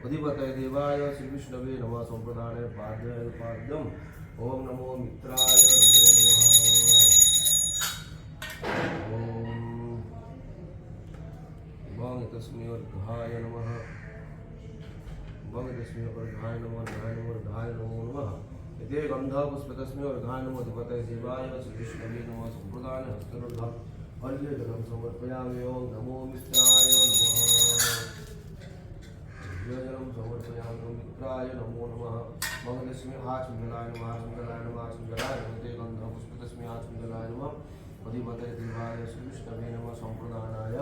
अधिपतये देवाय श्रीविष्णवे नमः संप्रदाने पाद्यम ओम नमो मित्राय नमो नमः ओम तस्मै अर्घाय नमः तस्मै अर्घाय नमः नमो नमः इति गंधा पुष्प तस्मै अर्घाय नमः अधिपतये देवाय श्रीविष्णवे नमः संप्रदाने हस्तरुद्ध अर्घ्यजलं समर्पयामि ओम नमो मित्राय नमः जलम समर्पयामि मित्राय नमो नमः मंगलस्मै आचमंगलाय नमः आचमंगलाय नमः आचमंगलाय नमः ते गंधा पुष्प तस्मै आचमंगलाय नमः अधिपतये देवाय श्रीविष्णवे नमः संप्रदानाय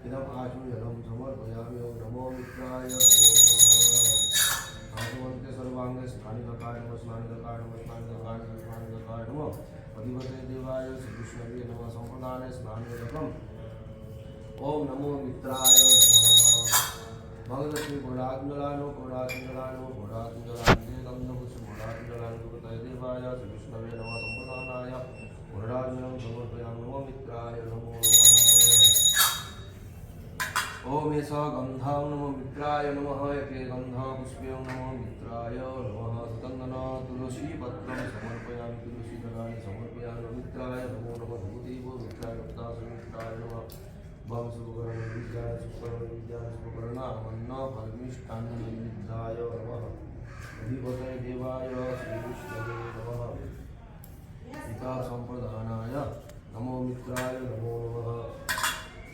इदम् आचमंगलं समर्पयामि ओम नमो मित्राय नमो नमः आचमन्ते सर्वांगे स्नानिकाय नमः स्नानिकाय नमः स्नानिकाय नमः अधिपतये देवाय श्रीविष्णवे नमः संप्रदानाय स्नानिकम् ओम नमो मित्राय नमः मंगलस्मै घोड़ात्मलानो घोड़ात्मलानो घोड़ात्मलान्ते गंधपुष्प घोड़ात्मलानो तय देवाय श्रीविष्णवे नमः संप्रदानाय घोड़ात्मलं समर्पयामि नमो मित्राय नमो नमः ओम एषः गन्धं नमो मित्राय नमः यते गन्धः पुष्पं नमो मित्राय नमः सतन्दन तुलसी पत्रं समर्पयामि तुलसी दलानि समर्पयामि मित्राय नमो नमः भूदेव मित्राय मित्राय नमः भव शुभकरण विद्याय शुभकरणामन्न फलमिष्टान्नविद्याय नमः अधिपतये देवाय श्रीविष्णवे नमः पिता संप्रदानाय नमो मित्राय नमो नमः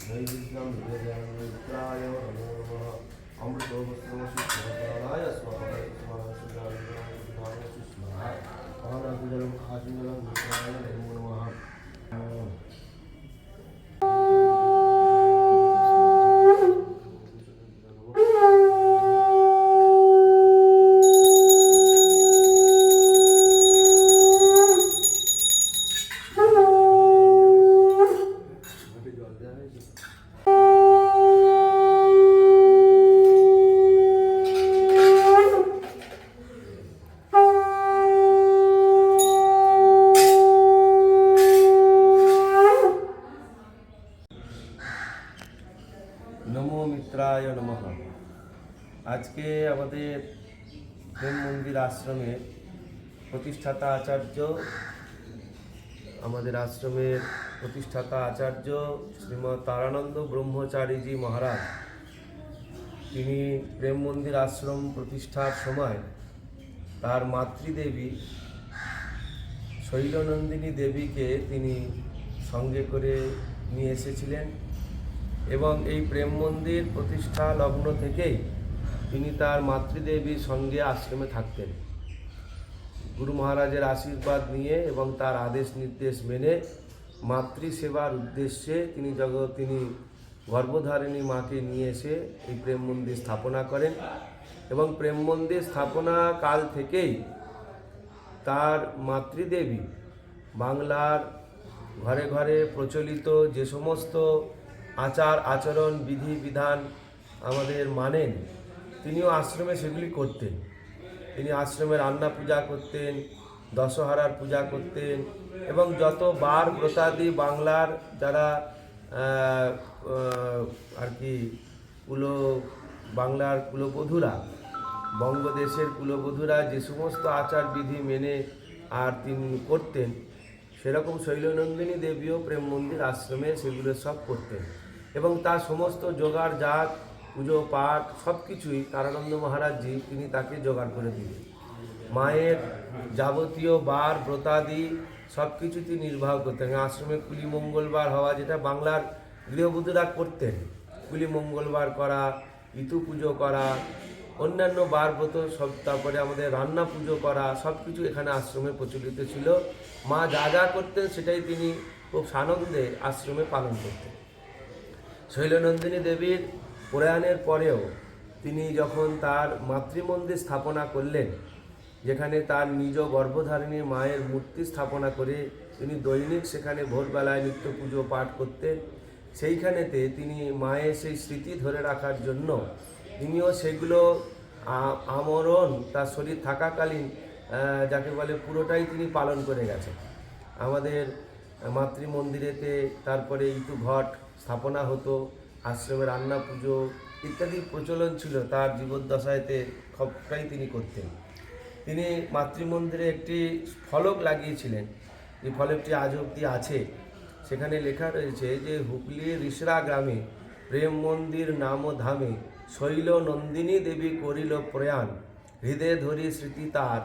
नैवेद्यं निवेदयामि मित्राय नमो नमः अमृतो वस्त्रमशुद्धनाय स्वाहा आनन्दजलम् आचमनं मित्राय नमो नमः नमो मित्राय नमः আজকে আমাদের প্রেম মন্দির আশ্রমের প্রতিষ্ঠাতা আচার্য শ্রীমৎ তারানন্দ ব্রহ্মচারীজি মহারাজ তিনি প্রেম মন্দির আশ্রম প্রতিষ্ঠার সময় তার মাতৃদেবী শৈলনন্দিনী দেবীকে তিনি সঙ্গে করে নিয়ে এসেছিলেন এবং এই প্রেম মন্দির প্রতিষ্ঠা লগ্ন থেকেই তিনি তার মাতৃদেবীর সঙ্গে আশ্রমে থাকতেন। গুরু মহারাজের আশীর্বাদ নিয়ে এবং তার আদেশ নির্দেশ মেনে মাতৃসেবার উদ্দেশ্যে তিনি গর্ভধারিণী মাকে নিয়ে এসে এই প্রেম মন্দির স্থাপনা করেন এবং প্রেম মন্দির স্থাপনা কাল থেকেই তার মাতৃদেবী বাংলার ঘরে ঘরে প্রচলিত যে সমস্ত আচার আচরণ বিধি বিধান আমাদের মানেন তিনিও আশ্রমে সেগুলি করতেন। তিনি আশ্রমে রান্না পূজা করতেন, দশহরার পূজা করতেন এবং যত বার ব্রতাদি বাংলার যারা আর কি বাংলার কুলবধূরা বঙ্গদেশের কুলবধূরা যে সমস্ত আচার বিধি মেনে আর তিনি করতেন সেরকম শৈলনন্দিনী দেবীও প্রেম মন্দির আশ্রমে সেগুলো সব করতেন এবং তার সমস্ত জোগাড় জাত পুজো পাঠ সব কিছুই তারানন্দ মহারাজজি তিনি তাকে জোগাড় করে দিলেন। মায়ের যাবতীয় বার ব্রতাদি সব কিছু তিনি নির্বাহ করতেন। আশ্রমে কুলি মঙ্গলবার হওয়া যেটা বাংলার গৃহবধূরা করতেন, কুলি মঙ্গলবার করা, ঋতু পুজো করা, অন্যান্য বার ব্রত সব, তারপরে আমাদের রান্না পুজো করা সব কিছু এখানে আশ্রমে প্রচলিত ছিল। মা যা যা করতেন সেটাই তিনি খুব সানন্দে আশ্রমে পালন করতেন। শৈলনন্দিনী দেবীর প্রয়াণের পরেও তিনি যখন তার মাতৃমন্দির স্থাপনা করলেন, যেখানে তার নিজ গর্ভধারিণী মায়ের মূর্তি স্থাপনা করে তিনি দৈনিক সেখানে ভোরবেলায় নিত্য পুজো পাঠ করতেন, সেইখানেতে তিনি মায়ের সেই স্মৃতি ধরে রাখার জন্য তিনিও সেগুলো আমরণ তার শরীর থাকাকালীন যাকে বলে পুরোটাই তিনি পালন করে গেছেন। আমাদের মাতৃমন্দিরেতে তারপরে ইটু ঘট স্থাপনা হতো, আশ্রমে রান্না পুজো ইত্যাদি প্রচলন ছিল তার জীবদ্দশায়তে, সবটাই তিনি করতেন। তিনি মাতৃমন্দিরে একটি ফলক লাগিয়েছিলেন, এই ফলকটি আজ অবধি আছে। সেখানে লেখা রয়েছে যে হুগলির রিসরা গ্রামে প্রেম মন্দির নাম ধামে শৈল নন্দিনী দেবী করিল প্রয়াণ, হৃদয়ে ধরি স্মৃতি তার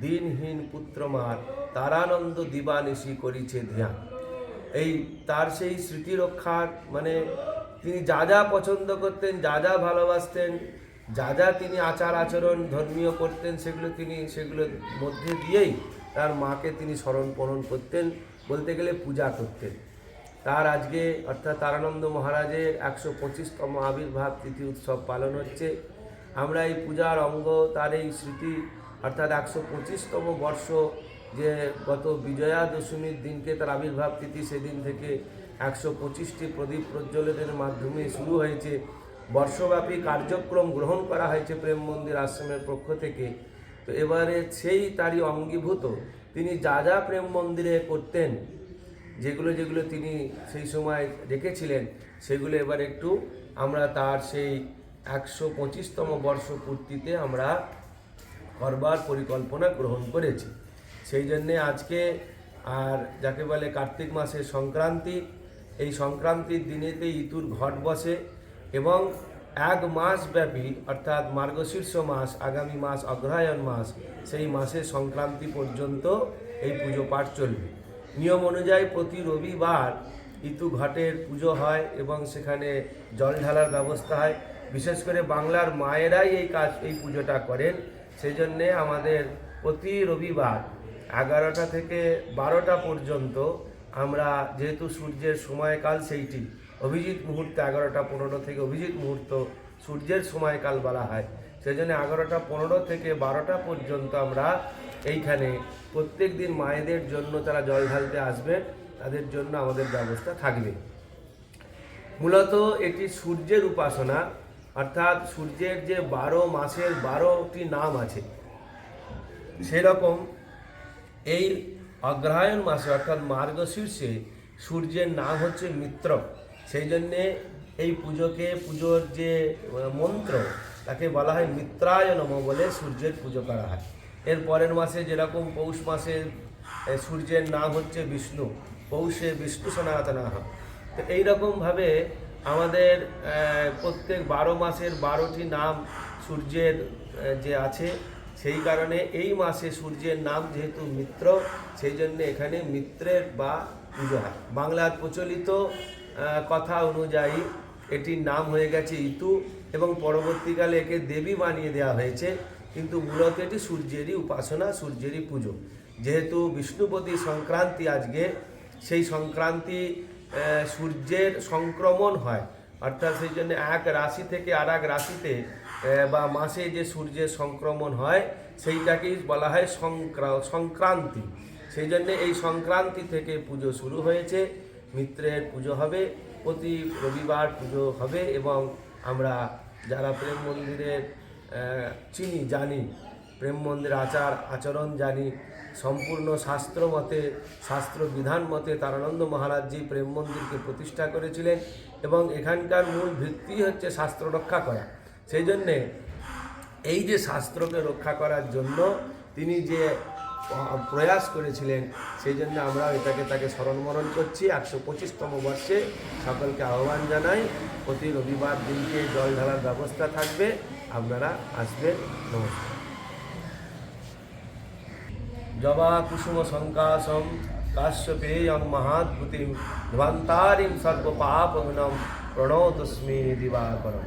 দিনহীন পুত্রমার, তারানন্দ দিবানিশি করিছে ধ্যান। এই তার সেই স্মৃতি রক্ষার মানে তিনি যা যা পছন্দ করতেন, যা যা ভালোবাসতেন, যা যা তিনি আচার আচরণ ধর্মীয় করতেন, সেগুলোর মধ্যে দিয়েই তার মাকে তিনি স্মরণ পূরণ করতেন, বলতে গেলে পূজা করতেন। তার আজকে অর্থাৎ তারানন্দ মহারাজের 125তম আবির্ভাব তিথি উৎসব পালন হচ্ছে। আমরা এই পূজার অঙ্গ তার এই স্মৃতি অর্থাৎ 125তম বর্ষ, যে গত বিজয়া দশমীর দিনকে তার আবির্ভাব তিথি, সেদিন থেকে 125টি প্রদীপ প্রজ্বলনের মাধ্যমে শুরু হয়েছে। বর্ষব্যাপী কার্যক্রম গ্রহণ করা হয়েছে প্রেম মন্দির আশ্রমের পক্ষ থেকে। তো এবারে সেই তারই অঙ্গীভূত তিনি যা যা প্রেম মন্দিরে করতেন, যেগুলো যেগুলো তিনি সেই সময় রেখেছিলেন, সেগুলো এবার একটু আমরা তার সেই 125তম বর্ষ পূর্তিতে আমরা করবার পরিকল্পনা গ্রহণ করেছি। সেই জন্যে আজকে আর যাকে বলে কার্তিক মাসের সংক্রান্তি, এই সংক্রান্তির দিনেতে ইতুর ঘট বসে এবং 1 মাস ব্যাপী অর্থাৎ মার্গশীর্ষ মাস, আগামী মাস অগ্রহায়ণ মাস, সেই মাসের সংক্রান্তি পর্যন্ত এই পুজো পাঠ চলবে। নিয়ম অনুযায়ী প্রতি রবিবার ইতু ঘটের পুজো হয় এবং সেখানে জল ঢালার ব্যবস্থা হয়। বিশেষ করে বাংলার মায়েরাই এই পুজোটা করেন। সেই জন্যে আমাদের প্রতি রবিবার 11টা থেকে 12টা পর্যন্ত আমরা, যেহেতু সূর্যের সময়কাল সেইটি অভিজিৎ মুহূর্তে 11টা 15 থেকে অভিজিৎ মুহূর্ত সূর্যের সময়কাল বলা হয়, সেই জন্য 11টা 15 থেকে 12টা পর্যন্ত আমরা এইখানে প্রত্যেক দিন মায়েদের জন্য তারা জল ঢালতে আসবেন, তাদের জন্য আমাদের ব্যবস্থা থাকবে। মূলত এটি সূর্যের উপাসনা, অর্থাৎ সূর্যের যে 12 মাসের 12টি নাম আছে, সেরকম এই অগ্রহায়ণ মাসে অর্থাৎ মার্গশীর্ষে সূর্যের নাম হচ্ছে মিত্র। সেই জন্যে এই পুজোর যে মন্ত্র, তাকে বলা হয় মিত্রায় নমঃ বলে সূর্যের পুজো করা হয়। এর পরের মাসে যেরকম পৌষ মাসে সূর্যের নাম হচ্ছে বিষ্ণু, পৌষে বিষ্ণু সনাতনাহ। তো এইরকমভাবে আমাদের প্রত্যেক 12 মাসের 12টি নাম সূর্যের যে আছে, সেই কারণে এই মাসে সূর্যের নাম যেহেতু মিত্র, সেই জন্য এখানে মিত্রের বা পুজো হয়। বাংলার প্রচলিত কথা অনুযায়ী এটির নাম হয়ে গেছে ইতু এবং পরবর্তীকালে একে দেবী বানিয়ে দেওয়া হয়েছে, কিন্তু মূলত এটি সূর্যেরই উপাসনা, সূর্যেরই পুজো। যেহেতু বিষ্ণুপতি সংক্রান্তি আজকে, সেই সংক্রান্তি সূর্যের সংক্রমণ হয়, অর্থাৎ সেই জন্য এক রাশি থেকে আর এক রাশিতে বা মাসে যে সূর্যের সংক্রমণ হয়, সেইটাকেই বলা হয় সংক্রান্তি। সেই জন্যে এই সংক্রান্তি থেকে পুজো শুরু হয়েছে। মিত্রের পুজো হবে, প্রতি রবিবার পুজো হবে এবং আমরা যারা প্রেম মন্দিরের জানি, প্রেম মন্দির আচার আচরণ জানি, সম্পূর্ণ শাস্ত্র মতে, শাস্ত্র বিধান মতে তারানন্দ মহারাজজি প্রেম মন্দিরকে প্রতিষ্ঠা করেছিলেন এবং এখানকার মূল ভিত্তি হচ্ছে শাস্ত্র রক্ষা করা। সেই জন্যে এই যে শাস্ত্রকে রক্ষা করার জন্য তিনি যে প্রয়াস করেছিলেন, সেই জন্য আমরা তাকে স্মরণমরণ করছি। 125তম বর্ষে সকলকে আহ্বান জানাই, প্রতি রবিবার দিনকে জল ঢালার ব্যবস্থা থাকবে, আপনারা আসবেন। নমস্কার। জবা কুসুম সংকাশম কাশ্যপেয়ম মহাদ্ভুতিম ধ্বন্তারিম সর্বপাপহনম প্রণতস্মি দিবাকরম।